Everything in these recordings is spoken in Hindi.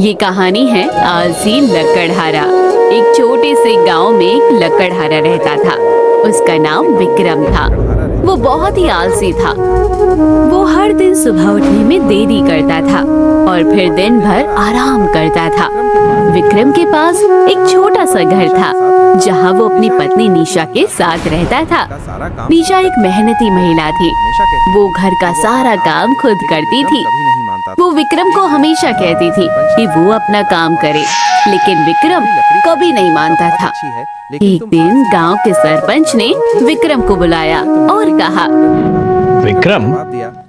ये कहानी है आलसी लकड़हारा। एक छोटे से गांव में एक लकड़हारा रहता था। उसका नाम विक्रम था। वो बहुत ही आलसी था। वो हर दिन सुबह उठने में देरी करता था और फिर दिन भर आराम करता था। विक्रम के पास एक छोटा सा घर था जहाँ वो अपनी पत्नी निशा के साथ रहता था। निशा एक मेहनती महिला थी। वो घर का सारा काम खुद करती थी। वो विक्रम को हमेशा कहती थी कि वो अपना काम करे, लेकिन विक्रम कभी नहीं मानता था। एक दिन गांव के सरपंच ने विक्रम को बुलाया और कहा, विक्रम,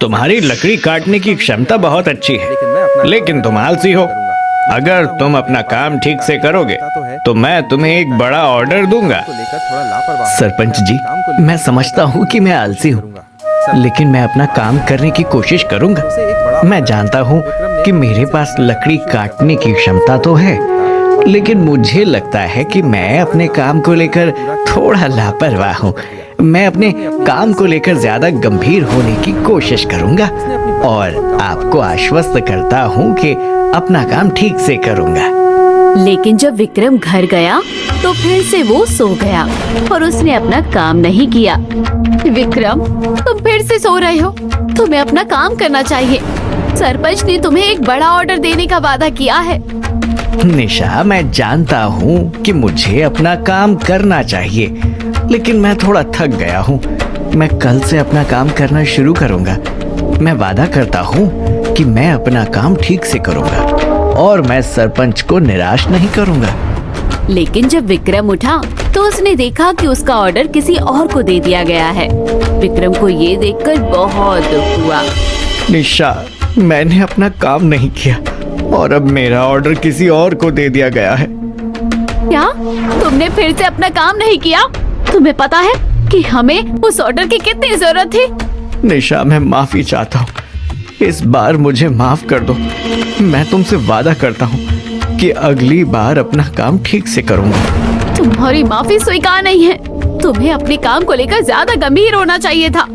तुम्हारी लकड़ी काटने की क्षमता बहुत अच्छी है, लेकिन तुम आलसी हो। अगर तुम अपना काम ठीक से करोगे तो मैं तुम्हें एक बड़ा ऑर्डर दूंगा। सरपंच जी, मैं समझता हूँ कि मैं आलसी हूँ, लेकिन मैं अपना काम करने की कोशिश करूंगा। मैं जानता हूँ कि मेरे पास लकड़ी काटने की क्षमता तो है, लेकिन मुझे लगता है कि मैं अपने काम को लेकर थोड़ा लापरवाह हूँ। मैं अपने काम को लेकर ज्यादा गंभीर होने की कोशिश करूंगा और आपको आश्वस्त करता हूँ कि अपना काम ठीक से करूंगा। लेकिन जब विक्रम घर गया तो फिर से वो सो गया और उसने अपना काम नहीं किया। विक्रम, तुम फिर से सो रहे हो। तुम्हें अपना काम करना चाहिए। सरपंच ने तुम्हें एक बड़ा ऑर्डर देने का वादा किया है। निशा, मैं जानता हूँ कि मुझे अपना काम करना चाहिए, लेकिन मैं थोड़ा थक गया हूँ। मैं कल से अपना काम करना शुरू करूँगा। मैं वादा करता हूँ कि मैं अपना काम ठीक से करूँगा और मैं सरपंच को निराश नहीं करूँगा। लेकिन जब विक्रम उठा तो उसने देखा कि उसका ऑर्डर किसी और को दे दिया गया है। विक्रम को ये देखकर बहुत दुख हुआ। निशा, मैंने अपना काम नहीं किया और अब मेरा ऑर्डर किसी और को दे दिया गया है। क्या तुमने फिर से अपना काम नहीं किया? तुम्हें पता है कि हमें उस ऑर्डर की कितनी जरूरत थी? निशा, मैं माफी चाहता हूँ। इस बार मुझे माफ कर दो। मैं तुमसे वादा करता हूँ कि अगली बार अपना काम ठीक से करूँगा। तुम्हारी माफी स्वीकार नहीं है। तुम्हें अपने काम को लेकर ज्यादा गंभीर होना चाहिए था।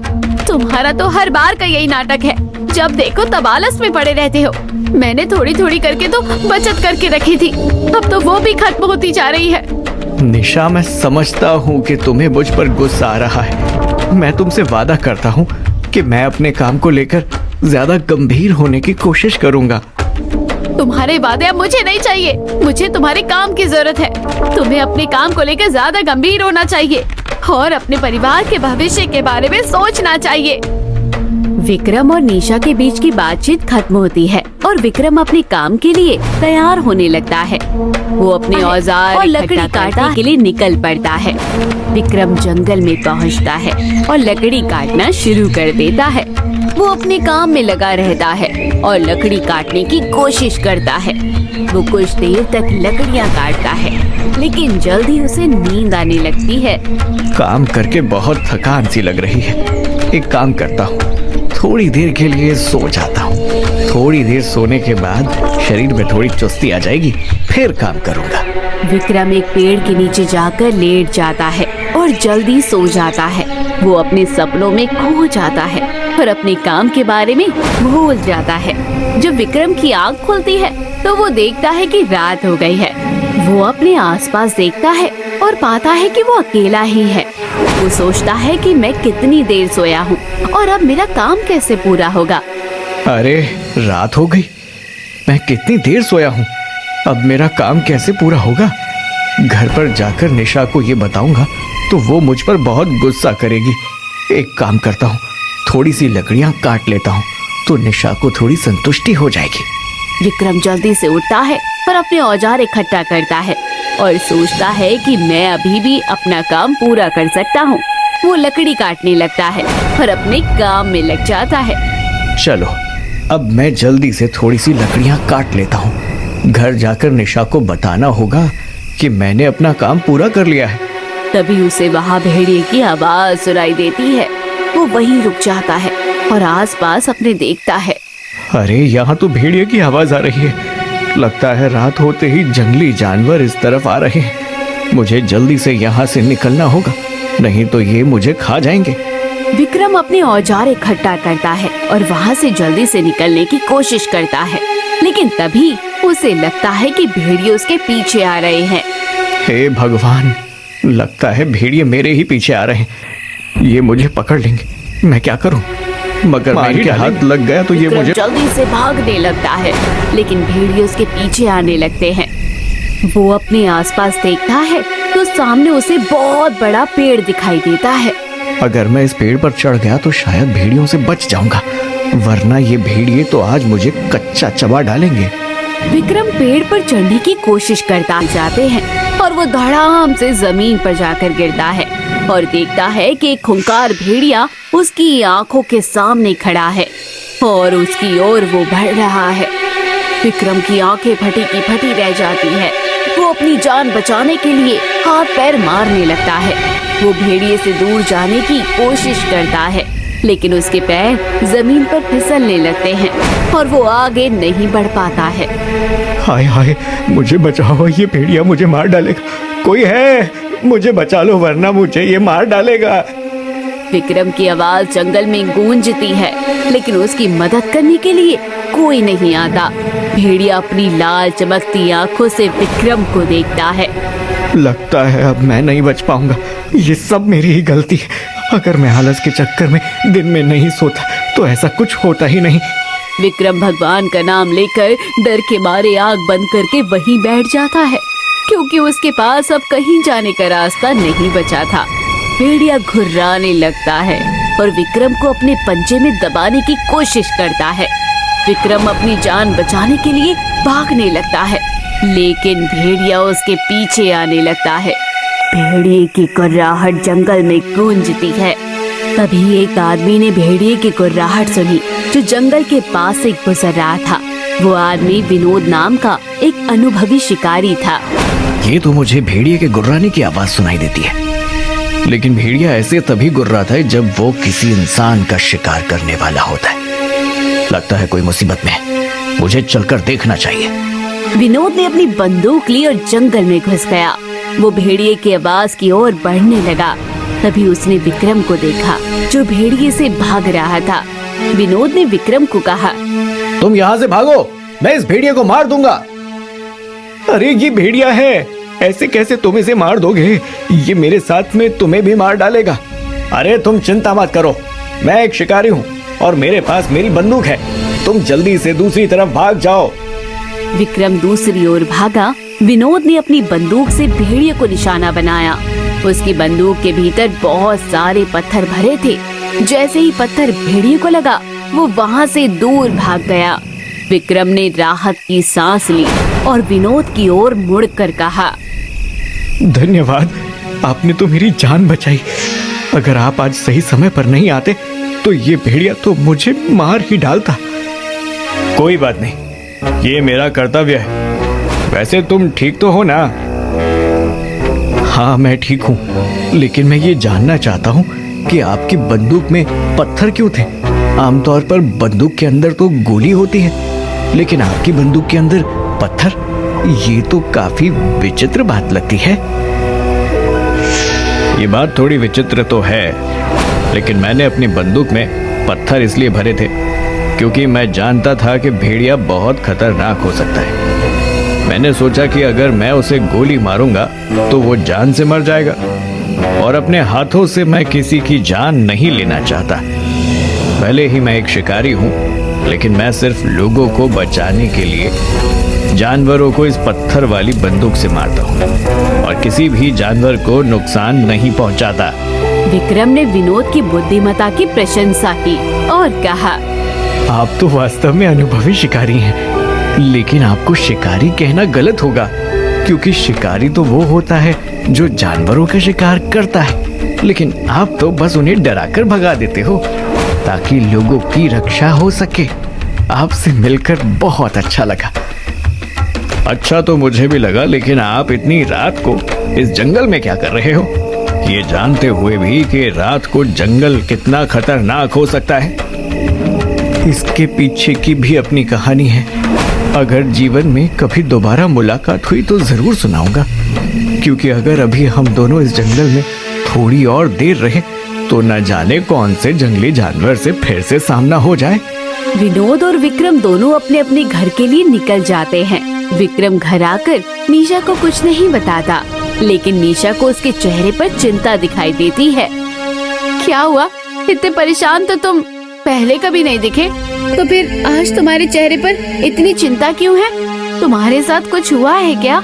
तुम्हारा तो हर बार का यही नाटक है। जब देखो तब आलस में पड़े रहते हो। मैंने थोड़ी थोड़ी करके तो बचत करके रखी थी, अब तो वो भी खत्म होती जा रही है। निशा, मैं समझता हूँ कि तुम्हें मुझ पर गुस्सा आ रहा है। मैं तुमसे वादा करता हूँ कि मैं अपने काम को लेकर ज्यादा गंभीर होने की कोशिश करूँगा। तुम्हारे वादे अब मुझे नहीं चाहिए। मुझे तुम्हारे काम की जरूरत है। तुम्हें अपने काम को लेकर ज्यादा गंभीर होना चाहिए और अपने परिवार के भविष्य के बारे में सोचना चाहिए। विक्रम और निशा के बीच की बातचीत खत्म होती है और विक्रम अपने काम के लिए तैयार होने लगता है। वो अपने औजार और लकड़ी काटने के लिए निकल पड़ता है। विक्रम जंगल में पहुंचता है और लकड़ी काटना शुरू कर देता है। वो अपने काम में लगा रहता है और लकड़ी काटने की कोशिश करता है। वो कुछ देर तक लकड़ियाँ काटता है, लेकिन जल्दी उसे नींद आने लगती है। काम करके बहुत थकान सी लग रही है। एक काम करता हूँ, थोड़ी देर के लिए सो जाता हूँ। थोड़ी देर सोने के बाद शरीर में थोड़ी चुस्ती आ जाएगी, फिर काम करूँगा। विक्रम एक पेड़ के नीचे जाकर लेट जाता है और जल्दी सो जाता है। वो अपने सपनों में खो जाता है और अपने काम के बारे में भूल जाता है। जब विक्रम की आँख खुलती है तो वो देखता है कि रात हो गई है। वो अपने आसपास देखता है और पाता है कि वो अकेला ही है। वो सोचता है कि मैं कितनी देर सोया हूँ और अब मेरा काम कैसे पूरा होगा। अरे, रात हो गई। मैं कितनी देर सोया हूँ। अब मेरा काम कैसे पूरा होगा। घर पर जाकर निशा को ये बताऊंगा तो वो मुझ पर बहुत गुस्सा करेगी। एक काम करता हूँ, थोड़ी सी लकड़ियाँ काट लेता हूँ तो निशा को थोड़ी संतुष्टि हो जाएगी। विक्रम जल्दी से उठता है और अपने औजार इकट्ठा करता है और सोचता है कि मैं अभी भी अपना काम पूरा कर सकता हूँ। वो लकड़ी काटने लगता है और अपने काम में लग जाता है। चलो, अब मैं जल्दी से थोड़ी सी लकड़ियाँ काट लेता हूँ। घर जाकर निशा को बताना होगा कि मैंने अपना काम पूरा कर लिया है। तभी उसे वहाँ भेड़िए की आवाज सुनाई देती है। वो वहीं रुक जाता है और आसपास अपने देखता है। अरे, यहाँ तो भेड़िए की आवाज आ रही है। लगता है रात होते ही जंगली जानवर इस तरफ आ रहे हैं। मुझे जल्दी से यहाँ से निकलना होगा, नहीं तो ये मुझे खा जाएंगे। विक्रम अपने औजार इकट्ठा करता है और वहाँ से जल्दी से निकलने की कोशिश करता है, लेकिन तभी उसे लगता है कि भेड़िए उसके पीछे आ रहे हैं। हे भगवान, लगता है भेड़िए मेरे ही पीछे आ रहे हैं। ये मुझे पकड़ लेंगे। मैं क्या करूं? मगर मेरे हाथ लग गया तो ये विक्रम मुझे जल्दी से भागने लगता है, लेकिन भेड़िए उसके पीछे आने लगते हैं। वो अपने आसपास देखता है तो सामने उसे बहुत बड़ा पेड़ दिखाई देता है। अगर मैं इस पेड़ पर चढ़ गया तो शायद भेड़ियों से बच जाऊंगा, वरना ये भेड़िए तो आज मुझे कच्चा चबा डालेंगे। विक्रम पेड़ पर चढ़ने की कोशिश करता जाते हैं और वो धड़ाम से जमीन पर जाकर गिरता है और देखता है कि एक खूंखार भेड़िया उसकी आंखों के सामने खड़ा है और उसकी ओर वो बढ़ रहा है। विक्रम की आंखें फटी की फटी रह जाती है। वो अपनी जान बचाने के लिए हाथ पैर मारने लगता है। वो भेड़िए से दूर जाने की कोशिश करता है, लेकिन उसके पैर जमीन पर फिसलने लगते हैं और वो आगे नहीं बढ़ पाता है। हाय हाय, मुझे बचाओ, ये भेड़िया मुझे मार डालेगा। कोई है, मुझे बचा लो वरना मुझे ये मार डालेगा। विक्रम की आवाज जंगल में गूंजती है, लेकिन उसकी मदद करने के लिए कोई नहीं आता। भेड़िया अपनी लाल चमकती आंखों से विक्रम को देखता है। लगता है अब मैं नहीं बच पाऊंगा। ये सब मेरी ही गलती है। अगर मैं आलस के चक्कर में दिन में नहीं सोता तो ऐसा कुछ होता ही नहीं। विक्रम भगवान का नाम लेकर डर के मारे आंख बंद करके वहीं बैठ जाता है, क्योंकि उसके पास अब कहीं जाने का रास्ता नहीं बचा था। भेड़िया घुर्राने लगता है और विक्रम को अपने पंजे में दबाने की कोशिश करता है। विक्रम अपनी जान बचाने के लिए भागने लगता है, लेकिन भेड़िया उसके पीछे आने लगता है। भेड़िए की कुर्राहट जंगल में गूंजती है। तभी एक आदमी ने भेड़िए की कुर्राहट सुनी, जो जंगल के पास से गुजर रहा था। वो आदमी विनोद नाम का एक अनुभवी शिकारी था। ये तो मुझे भेड़िए के गुर्राने की आवाज सुनाई देती है, लेकिन भेड़िया ऐसे तभी गुर्राता है जब वो किसी इंसान का शिकार करने वाला होता है। लगता है कोई मुसीबत में है। मुझे चलकर देखना चाहिए। विनोद ने अपनी बंदूक ली और जंगल में घुस गया। वो भेड़िए की आवाज की ओर बढ़ने लगा। तभी उसने विक्रम को देखा, जो भेड़िए से भाग रहा था। विनोद ने विक्रम को कहा, तुम यहाँ से भागो, मैं इस भेड़िए को मार दूंगा। अरे ये भेड़िया है, ऐसे कैसे तुम इसे मार दोगे? ये मेरे साथ में तुम्हें भी मार डालेगा। अरे तुम चिंता मत करो, मैं एक शिकारी हूँ और मेरे पास मेरी बंदूक है। तुम जल्दी से दूसरी तरफ भाग जाओ। विक्रम दूसरी ओर भागा। विनोद ने अपनी बंदूक से भेड़िए को निशाना बनाया। उसकी बंदूक के भीतर बहुत सारे पत्थर भरे थे। जैसे ही पत्थर भेड़िए को लगा, वो वहाँ से दूर भाग गया। विक्रम ने राहत की सांस ली और विनोद की ओर मुड़कर कहा, धन्यवाद, आपने तो मेरी जान बचाई। अगर आप आज सही समय पर नहीं आते तो ये भेड़िया तो मुझे मार ही डालता। कोई बात नहीं, ये मेरा कर्तव्य है। वैसे तुम ठीक तो हो ना? हाँ मैं ठीक हूँ, लेकिन मैं ये जानना चाहता हूँ कि आपकी बंदूक में पत्थर क्यों थे? आमतौर पर बंदूक के अंदर तो गोली होती है, लेकिन आपकी बंदूक के अंदर पत्थर, ये तो काफी विचित्र बात लगती है। ये बात थोड़ी विचित्र तो है, लेकिन मैंने अपनी बंदूक में पत्थर इसलिए भरे थे क्योंकि मैं जानता था कि भेड़िया बहुत खतरनाक हो सकता है। मैंने सोचा कि अगर मैं उसे गोली मारूंगा तो वो जान से मर जाएगा, और अपने हाथों से मैं किसी की जान नहीं लेना चाहता। भले ही मैं एक शिकारी हूँ, लेकिन मैं सिर्फ लोगों को बचाने के लिए जानवरों को इस पत्थर वाली बंदूक से मारता हूँ और किसी भी जानवर को नुकसान नहीं पहुँचाता। विक्रम ने विनोद की बुद्धिमत्ता की प्रशंसा की और कहा, आप तो वास्तव में अनुभवी शिकारी हैं, लेकिन आपको शिकारी कहना गलत होगा, क्योंकि शिकारी तो वो होता है जो जानवरों का शिकार करता है, लेकिन आप तो बस उन्हें डराकर भगा देते हो ताकि लोगों की रक्षा हो सके। आपसे मिलकर बहुत अच्छा लगा। अच्छा तो मुझे भी लगा, लेकिन आप इतनी रात को इस जंगल में क्या कर रहे हो, ये जानते हुए भी कि रात को जंगल कितना खतरनाक हो सकता है? इसके पीछे की भी अपनी कहानी है। अगर जीवन में कभी दोबारा मुलाकात हुई तो जरूर सुनाऊंगा, क्योंकि अगर अभी हम दोनों इस जंगल में थोड़ी और देर रहे तो न जाने कौन से जंगली जानवर से फिर से सामना हो जाए। विनोद और विक्रम दोनों अपने अपने घर के लिए निकल जाते हैं। विक्रम घर आकर निशा को कुछ नहीं बताता, लेकिन निशा को उसके चेहरे पर चिंता दिखाई देती है। क्या हुआ? इतने परेशान तो तुम पहले कभी नहीं दिखे, तो फिर आज तुम्हारे चेहरे पर इतनी चिंता क्यों है? तुम्हारे साथ कुछ हुआ है क्या?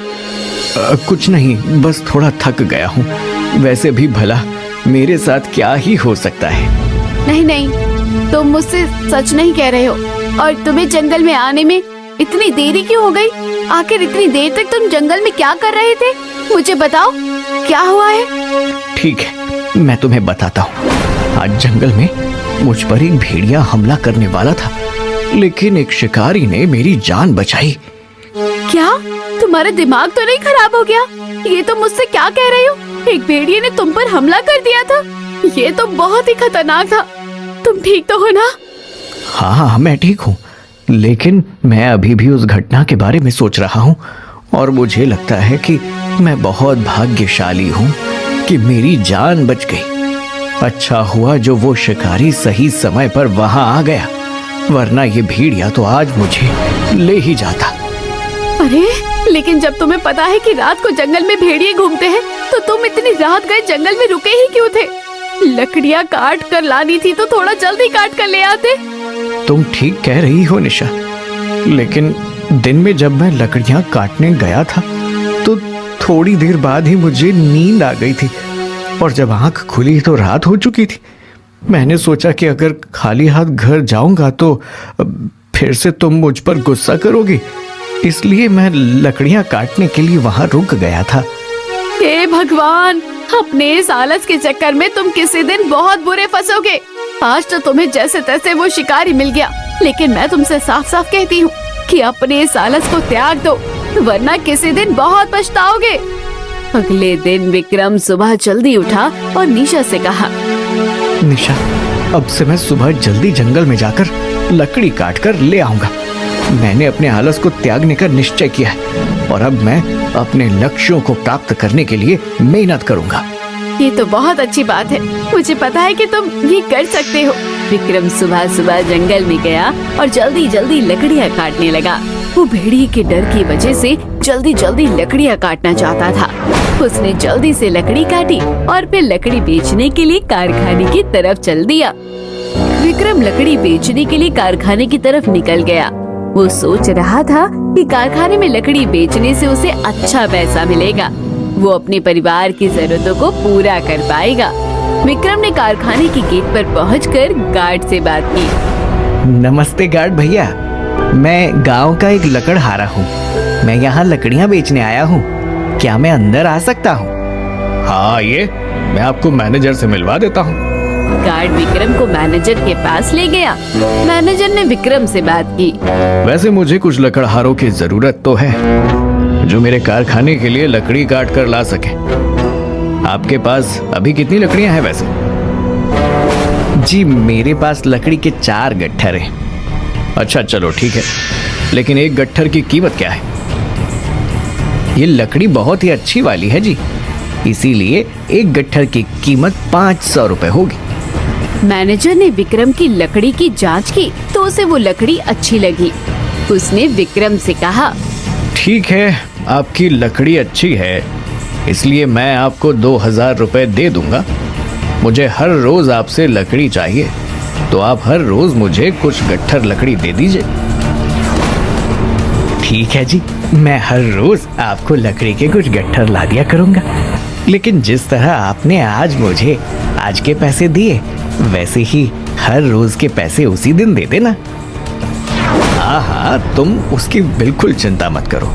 कुछ नहीं, बस थोड़ा थक गया हूँ। वैसे भी भला मेरे साथ क्या ही हो सकता है। नहीं नहीं, तुम मुझसे सच नहीं कह रहे हो। और तुम्हें जंगल में आने में इतनी देरी क्यों हो गई? आखिर इतनी देर तक तुम जंगल में क्या कर रहे थे? मुझे बताओ, क्या हुआ है? ठीक है, मैं तुम्हें बताता हूँ। आज जंगल में मुझ पर एक भेड़िया हमला करने वाला था, लेकिन एक शिकारी ने मेरी जान बचाई। क्या तुम्हारा दिमाग तो नहीं खराब हो गया? ये तो मुझसे क्या कह रहे हो? एक भेड़िए ने तुम पर हमला कर दिया था। ये तो बहुत ही खतरनाक था। तुम ठीक तो हो ना? हाँ, मैं ठीक हूँ, लेकिन मैं अभी भी उस घटना के बारे में सोच रहा हूँ और मुझे लगता है कि मैं बहुत भाग्यशाली हूँ कि मेरी जान बच गई। अच्छा हुआ जो वो शिकारी सही समय पर वहां आ गया, वरना ये भेड़िया तो आज मुझे ले ही जाता। अरे, लेकिन जब तुम्हें पता है कि रात को जंगल में भेड़िए घूमते हैं, तो तुम इतनी रात गए जंगल में रुके ही क्यों थे? लकड़ियाँ काट कर लानी थी तो थोड़ा जल्दी काट कर ले आते। तुम ठीक कह रही हो निशा, लेकिन दिन में जब मैं लकड़ियाँ काटने गया था तो थोड़ी देर बाद ही मुझे नींद आ गई थी, और जब आंख खुली तो रात हो चुकी थी। मैंने सोचा कि अगर खाली हाथ घर जाऊंगा तो फिर से तुम मुझ पर गुस्सा करोगी, इसलिए मैं लकड़ियां काटने के लिए वहां रुक गया था। हे भगवान, अपने इस आलस के चक्कर में तुम किसी दिन बहुत बुरे फंसोगे। आज तो तुम्हें जैसे तैसे वो शिकारी मिल गया, लेकिन मैं तुमसे साफ साफ कहती हूँ कि अपने इस आलस को त्याग दो, वरना किसी दिन बहुत पछताओगे। अगले दिन विक्रम सुबह जल्दी उठा और निशा से कहा, निशा, अब से मैं सुबह जल्दी जंगल में जाकर लकड़ी काट कर ले आऊंगा। मैंने अपने आलस को त्यागने का निश्चय किया है और अब मैं अपने लक्ष्यों को प्राप्त करने के लिए मेहनत करूंगा। ये तो बहुत अच्छी बात है, मुझे पता है कि तुम ये कर सकते हो। विक्रम सुबह सुबह जंगल में गया और जल्दी जल्दी लकड़ियाँ काटने लगा। वो भेड़िए के डर की वजह से जल्दी जल्दी लकड़ियाँ काटना चाहता था। उसने जल्दी से लकड़ी काटी और फिर लकड़ी बेचने के लिए कारखाने की तरफ चल दिया। विक्रम लकड़ी बेचने के लिए कारखाने की तरफ निकल गया। वो सोच रहा था कि कारखाने में लकड़ी बेचने से उसे अच्छा पैसा मिलेगा, वो अपने परिवार की जरूरतों को पूरा कर पाएगा। विक्रम ने कारखाने की गेट पर पहुंचकर गार्ड से बात की। नमस्ते गार्ड भैया, मैं गांव का एक लकड़हारा हूँ। मैं यहाँ लकड़ियाँ बेचने आया हूँ, क्या मैं अंदर आ सकता हूँ? हाँ आइए, मैं आपको मैनेजर से मिलवा देता हूँ। गार्ड विक्रम को मैनेजर के पास ले गया। मैनेजर ने विक्रम से बात की। वैसे मुझे कुछ लकड़हारों की जरूरत तो है जो मेरे कारखाने के लिए लकड़ी काट कर ला सके। आपके पास अभी कितनी लकड़ियां हैं वैसे? जी, मेरे पास लकड़ी के 4 गट्ठर हैं। अच्छा चलो ठीक है, लेकिन एक गट्ठर की कीमत क्या है? ये लकड़ी बहुत ही अच्छी वाली है जी, इसीलिए एक गट्ठर की कीमत 500 रुपए होगी। मैनेजर ने विक्रम की लकड़ी की जांच की तो उसे वो लकड़ी अच्छी लगी। उसने विक्रम से कहा, ठीक है, आपकी लकड़ी अच्छी है, इसलिए मैं आपको 2000 रुपए दे दूंगा। मुझे हर रोज आपसे लकड़ी चाहिए, तो आप हर रोज मुझे कुछ गट्ठर लकड़ी दे दीजिए। ठीक है जी, मैं हर रोज आपको लकड़ी के कुछ गट्ठर ला दिया करूंगा, लेकिन जिस तरह आपने आज मुझे आज के पैसे दिए, वैसे ही हर रोज के पैसे उसी दिन दे देना। हाँ हाँ, तुम उसकी बिल्कुल चिंता मत करो,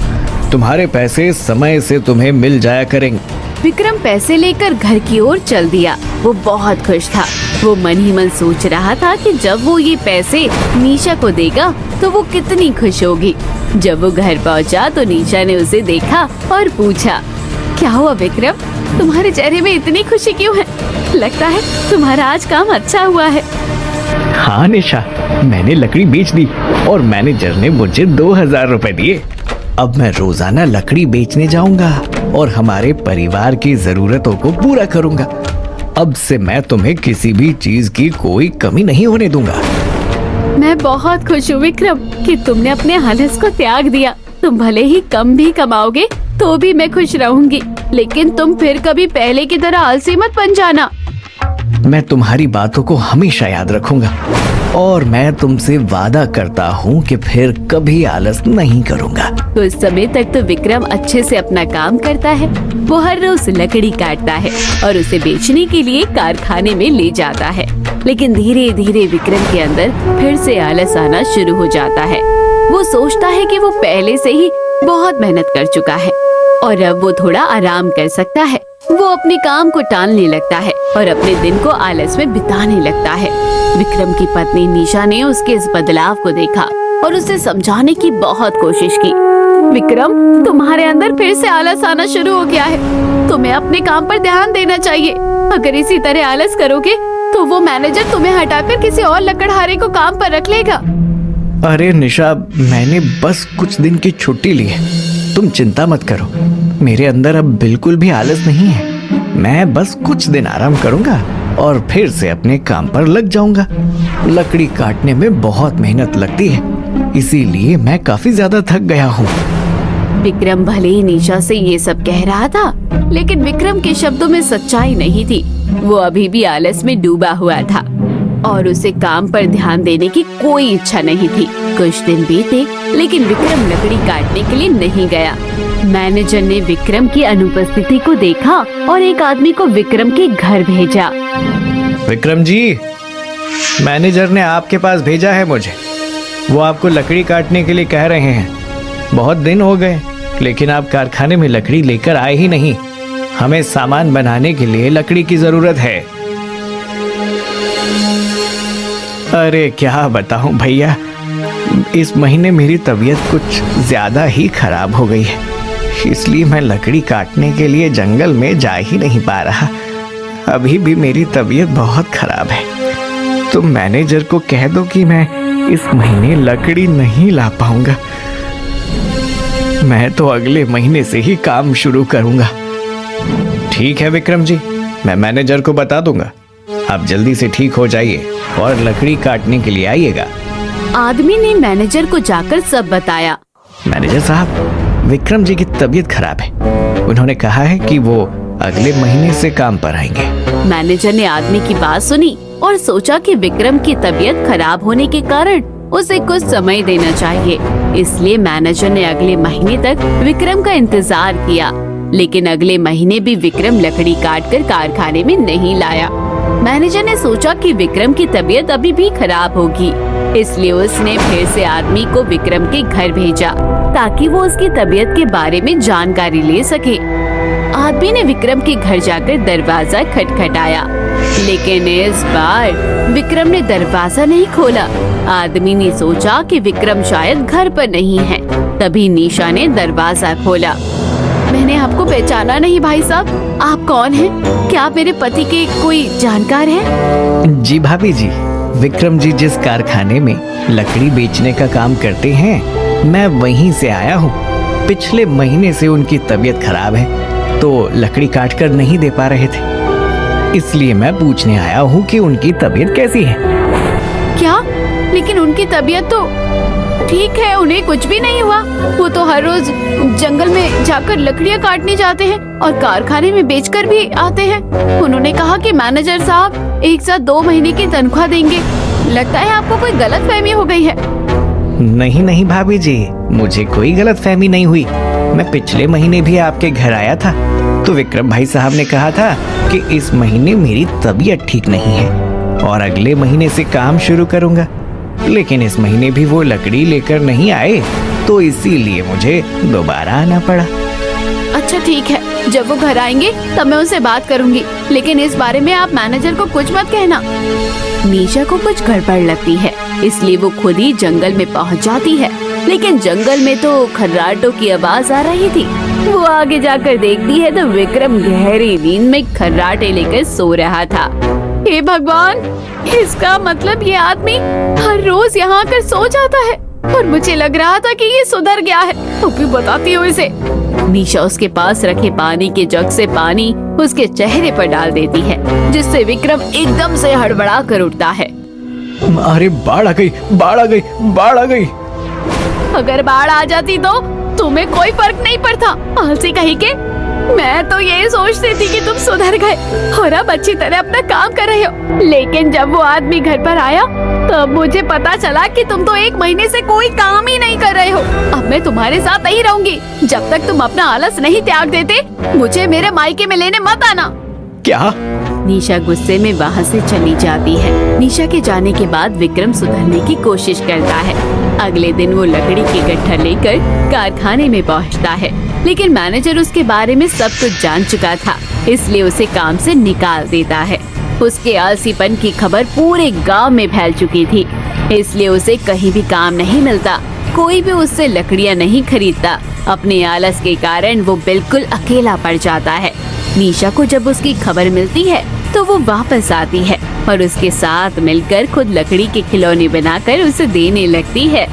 तुम्हारे पैसे समय से तुम्हें मिल जाया करेंगे। विक्रम पैसे लेकर घर की ओर चल दिया। वो बहुत खुश था। वो मन ही मन सोच रहा था कि जब वो ये पैसे निशा को देगा तो वो कितनी खुश होगी। जब वो घर पहुंचा तो निशा ने उसे देखा और पूछा, क्या हुआ विक्रम, तुम्हारे चेहरे में इतनी खुशी क्यों है? लगता है तुम्हारा आज काम अच्छा हुआ है। हाँ निशा, मैंने लकड़ी बेच दी और मैनेजर ने मुझे 2000 रुपए दिए। अब मैं रोजाना लकड़ी बेचने जाऊंगा और हमारे परिवार की जरूरतों को पूरा करूंगा। अब से मैं तुम्हें किसी भी चीज की कोई कमी नहीं होने दूंगा। मैं बहुत खुश हूँ विक्रम कि तुमने अपने आलस को त्याग दिया। तुम भले ही कम भी कमाओगे तो भी मैं खुश रहूंगी, लेकिन तुम फिर कभी पहले की तरह आलसी मत बन जाना। मैं तुम्हारी बातों को हमेशा याद रखूंगा और मैं तुमसे वादा करता हूँ कि फिर कभी आलस नहीं करूँगा। कुछ समय तक तो विक्रम अच्छे से अपना काम करता है। वो हर रोज लकड़ी काटता है और उसे बेचने के लिए कारखाने में ले जाता है। लेकिन धीरे धीरे विक्रम के अंदर फिर से आलस आना शुरू हो जाता है। वो सोचता है कि वो पहले से ही बहुत मेहनत कर चुका है और अब वो थोड़ा आराम कर सकता है। वो अपने काम को टालने लगता है और अपने दिन को आलस में बिताने लगता है। विक्रम की पत्नी निशा ने उसके इस बदलाव को देखा और उसे समझाने की बहुत कोशिश की। विक्रम, तुम्हारे अंदर फिर से आलस आना शुरू हो गया है। तुम्हें अपने काम पर ध्यान देना चाहिए। अगर इसी तरह आलस करोगे तो वो मैनेजर तुम्हें हटाकर किसी और लकड़हारे को काम पर रख लेगा। अरे निशा, मैंने बस कुछ दिन की छुट्टी ली है, तुम चिंता मत करो। मेरे अंदर अब बिल्कुल भी आलस नहीं है। मैं बस कुछ दिन आराम करूंगा और फिर से अपने काम पर लग जाऊंगा। लकड़ी काटने में बहुत मेहनत लगती है, इसीलिए मैं काफी ज्यादा थक गया हूँ। विक्रम भले ही निशा से ये सब कह रहा था, लेकिन विक्रम के शब्दों में सच्चाई नहीं थी। वो अभी भी आलस में डूबा हुआ था और उसे काम पर ध्यान देने की कोई इच्छा नहीं थी। कुछ दिन बीते, लेकिन विक्रम लकड़ी काटने के लिए नहीं गया। मैनेजर ने विक्रम की अनुपस्थिति को देखा और एक आदमी को विक्रम के घर भेजा। विक्रम जी, मैनेजर ने आपके पास भेजा है मुझे। वो आपको लकड़ी काटने के लिए कह रहे हैं। बहुत दिन हो गए, लेकिन आप कारखाने में लकड़ी लेकर आए ही नहीं। हमें सामान बनाने के लिए लकड़ी की जरूरत है। अरे क्या बताऊं भैया, इस महीने मेरी तबीयत कुछ ज्यादा ही खराब हो गई है, इसलिए मैं लकड़ी काटने के लिए जंगल में जा ही नहीं पा रहा। अभी भी मेरी तबीयत बहुत खराब है। तो मैनेजर को कह दो कि मैं इस महीने लकड़ी नहीं ला पाऊंगा। मैं तो अगले महीने से ही काम शुरू करूंगा। ठीक है विक्रम जी, मैं मैनेजर को बता दूंगा। आप जल्दी से ठीक हो जाइए और लकड़ी काटने के लिए आइएगा। आदमी ने मैनेजर को जाकर सब बताया। मैनेजर साहब, विक्रम जी की तबीयत खराब है। उन्होंने कहा है कि वो अगले महीने से काम पर आएंगे। मैनेजर ने आदमी की बात सुनी और सोचा कि विक्रम की तबीयत खराब होने के कारण उसे कुछ समय देना चाहिए। इसलिए मैनेजर ने अगले महीने तक विक्रम का इंतजार किया, लेकिन अगले महीने भी विक्रम लकड़ी काटकर कारखाने में नहीं लाया। मैनेजर ने सोचा कि विक्रम की तबीयत अभी भी खराब होगी, इसलिए उसने फिर से आदमी को विक्रम के घर भेजा ताकि वो उसकी तबीयत के बारे में जानकारी ले सके। आदमी ने विक्रम के घर जाकर दरवाजा खटखटाया, लेकिन इस बार विक्रम ने दरवाजा नहीं खोला। आदमी ने सोचा कि विक्रम शायद घर पर नहीं है। तभी निशा ने दरवाजा खोला। मैंने आपको पहचाना नहीं भाई साहब, आप कौन हैं? क्या आप मेरे पति के कोई जानकार हैं? जी भाभी जी, विक्रम जी जिस कारखाने में लकड़ी बेचने का काम करते हैं, मैं वहीं से आया हूँ। पिछले महीने से उनकी तबीयत खराब है, तो लकड़ी काट कर नहीं दे पा रहे थे, इसलिए मैं पूछने आया हूँ कि उनकी तबीयत कैसी है। क्या? लेकिन उनकी तबीयत तो ठीक है, उन्हें कुछ भी नहीं हुआ। वो तो हर रोज जंगल में जाकर लकड़ियाँ काटने जाते हैं और कारखाने में बेचकर भी आते हैं। उन्होंने कहा कि मैनेजर साहब एक साथ 2 महीने की तनख्वाह देंगे। लगता है आपको कोई गलतफहमी हो गई है। नहीं नहीं भाभी जी, मुझे कोई गलतफहमी नहीं हुई। मैं पिछले महीने भी आपके घर आया था, तो विक्रम भाई साहब ने कहा था कि इस महीने मेरी तबीयत ठीक नहीं है और अगले महीने से काम शुरू करूंगा। लेकिन इस महीने भी वो लकड़ी लेकर नहीं आए, तो इसीलिए मुझे दोबारा आना पड़ा। अच्छा ठीक है, जब वो घर आएंगे तब मैं उनसे बात करूंगी, लेकिन इस बारे में आप मैनेजर को कुछ मत कहना। निशा को कुछ गड़बड़ लगती है, इसलिए वो खुद ही जंगल में पहुंच जाती है। लेकिन जंगल में तो खर्राटों की आवाज आ रही थी। वो आगे जाकर देखती है तो विक्रम गहरी नींद में खर्राटे लेकर सो रहा था। हे भगवान, इसका मतलब ये आदमी हर रोज यहाँ आकर सो जाता है और मुझे लग रहा था कि ये सुधर गया है। तो भी बताती हूँ इसे। निशा उसके पास रखे पानी के जग से पानी उसके चेहरे पर डाल देती है, जिससे विक्रम एकदम से हड़बड़ा कर उठता है। अरे बाढ़ आ गई, बाढ़ आ गई, बाढ़ आ गई। अगर बाढ़ आ जाती तो तुम्हें कोई फर्क नहीं पड़ता, आलसी कहीं के। मैं तो यही सोचती थी कि तुम सुधर गए और अब अच्छी तरह अपना काम कर रहे हो, लेकिन जब वो आदमी घर पर आया तब मुझे पता चला कि तुम तो 1 महीने से कोई काम ही नहीं कर रहे हो। अब मैं तुम्हारे साथ नहीं रहूंगी जब तक तुम अपना आलस नहीं त्याग देते। मुझे मेरे मायके में लेने मत आना। क्या? निशा गुस्से में वहाँ से चली जाती है। निशा के जाने के बाद विक्रम सुधरने की कोशिश करता है। अगले दिन वो लकड़ी की गट्ठा लेकर कारखाने में पहुँचता है, लेकिन मैनेजर उसके बारे में सब कुछ जान चुका था, इसलिए उसे काम से निकाल देता है। उसके आलसीपन की खबर पूरे गांव में फैल चुकी थी, इसलिए उसे कहीं भी काम नहीं मिलता। कोई भी उससे लकड़ियाँ नहीं खरीदता। अपने आलस के कारण वो बिल्कुल अकेला पड़ जाता है। निशा को जब उसकी खबर मिलती है तो वो वापस आती है और उसके साथ मिलकर खुद लकड़ी के खिलौने बनाकर उसे देने लगती है।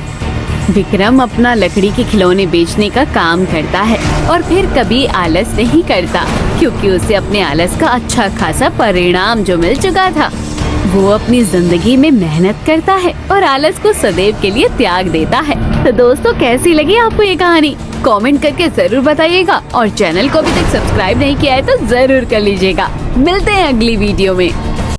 विक्रम अपना लकड़ी के खिलौने बेचने का काम करता है और फिर कभी आलस नहीं करता, क्योंकि उसे अपने आलस का अच्छा खासा परिणाम जो मिल चुका था। वो अपनी जिंदगी में मेहनत करता है और आलस को सदैव के लिए त्याग देता है। तो दोस्तों, कैसी लगी आपको ये कहानी? कमेंट करके जरूर बताइएगा और चैनल को अभी तक सब्सक्राइब नहीं किया है तो जरूर कर लीजिएगा। मिलते हैं अगली वीडियो में।